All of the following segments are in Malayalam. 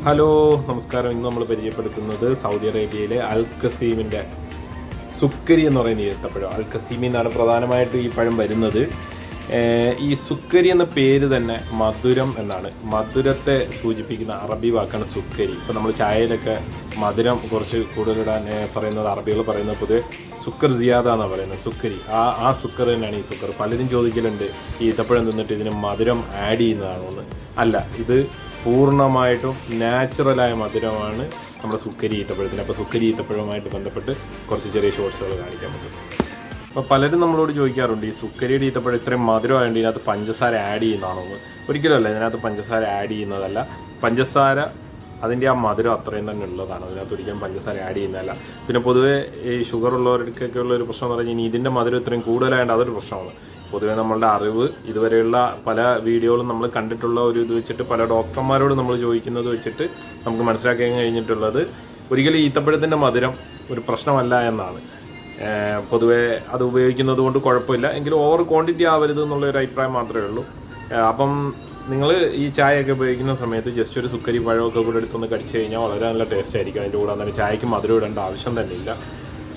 ഹലോ നമസ്കാരം. ഇന്ന് നമ്മൾ പരിചയപ്പെടുത്തുന്നത് സൗദി അറേബ്യയിലെ അൽ ഖസീമിൻ്റെ സുക്കരി എന്ന് പറയുന്ന ഈത്തപ്പഴം. അൽ ഖസീമി എന്നാണ് പ്രധാനമായിട്ട് ഈ പഴം വരുന്നത്. ഈ സുക്കരി എന്ന പേര് തന്നെ മധുരം എന്നാണ്. മധുരത്തെ സൂചിപ്പിക്കുന്ന അറബി വാക്കാണ് സുക്കരി. ഇപ്പോൾ നമ്മൾ ചായയിലൊക്കെ മധുരം കുറച്ച് കൂടുതലിടാൻ പറയുന്നത് അറബികൾ പറയുന്നത് പൊതുവെ സുക്കർ സിയാദ എന്നാണ് പറയുന്നത്. സുക്കരി ആ സുക്കർ തന്നെയാണ് ഈ സുക്കർ. പലരും ചോദിക്കലുണ്ട് ഈ ഈത്തപ്പഴം തിന്നിട്ട് ഇതിന് മധുരം ആഡ് ചെയ്യുന്നതാണോ എന്ന്. അല്ല, ഇത് പൂർണ്ണമായിട്ടും നാച്ചുറലായ മധുരമാണ് നമ്മുടെ സുക്കരി ഈത്തപ്പഴത്തിന്. അപ്പോൾ സുക്കരി ഈത്തപ്പഴവുമായിട്ട് ബന്ധപ്പെട്ട് കുറച്ച് ചെറിയ ഷോർട്സുകൾ കാണിക്കാൻ പറ്റും. അപ്പോൾ പലരും നമ്മളോട് ചോദിക്കാറുണ്ട് ഈ സുക്കരിയുടെ ഈത്തപ്പഴം ഇത്രയും മധുരമായതുകൊണ്ട് ഇതിനകത്ത് പഞ്ചസാര ആഡ് ചെയ്യുന്നതാണോ എന്ന്. ഒരിക്കലുമല്ല, ഇതിനകത്ത് പഞ്ചസാര ആഡ് ചെയ്യുന്നതല്ല. പഞ്ചസാര അതിൻ്റെ ആ മധുരം അത്രയും തന്നെ ഉള്ളതാണ്. അതിനകത്ത് ഒരിക്കലും പഞ്ചസാര ആഡ് ചെയ്യുന്നതല്ല. പിന്നെ പൊതുവേ ഈ ഷുഗർ ഉള്ളവർക്കൊക്കെ ഉള്ള ഒരു പ്രശ്നം എന്ന് പറഞ്ഞു കഴിഞ്ഞാൽ ഇതിൻ്റെ മധുരം ഇത്രയും കൂടുതലായതുകൊണ്ട് അതൊരു പ്രശ്നമാണ്. പൊതുവേ നമ്മളുടെ അറിവ് ഇതുവരെയുള്ള പല വീഡിയോകളും നമ്മൾ കണ്ടിട്ടുള്ള ഒരു ഇത് വെച്ചിട്ട് പല ഡോക്ടർമാരോട് നമ്മൾ ചോദിക്കുന്നത് വെച്ചിട്ട് നമുക്ക് മനസ്സിലാക്കാൻ കഴിഞ്ഞിട്ടുള്ളത് ഒരിക്കലും ഈത്തപ്പഴത്തിൻ്റെ മധുരം ഒരു പ്രശ്നമല്ല എന്നാണ്. പൊതുവേ അത് ഉപയോഗിക്കുന്നത് കൊണ്ട് കുഴപ്പമില്ല, എങ്കിലും ഓവർ ക്വാണ്ടിറ്റി ആവരുത് എന്നുള്ളൊരു അഭിപ്രായം മാത്രമേ ഉള്ളൂ. അപ്പം നിങ്ങൾ ഈ ചായയൊക്കെ ഉപയോഗിക്കുന്ന സമയത്ത് ജസ്റ്റ് ഒരു സുക്കരി പഴമൊക്കെ കൂടെ എടുത്തൊന്ന് കടിച്ചു കഴിഞ്ഞാൽ വളരെ നല്ല ടേസ്റ്റ് ആയിരിക്കും. അതിൻ്റെ കൂടെ തന്നെ ചായക്ക് മധുരം ഇടേണ്ട ആവശ്യം തന്നെ ഇല്ല.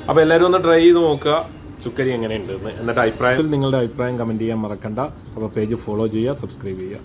അപ്പോൾ എല്ലാവരും ഒന്ന് ട്രൈ ചെയ്ത് നോക്കുക സുക്കരി എങ്ങനെയുണ്ടെന്ന്. എന്നിട്ട് നിങ്ങളുടെ അഭിപ്രായം കമൻറ്റ് ചെയ്യാൻ മറക്കണ്ട. അപ്പോൾ പേജ് ഫോളോ ചെയ്യുക, സബ്സ്ക്രൈബ് ചെയ്യുക.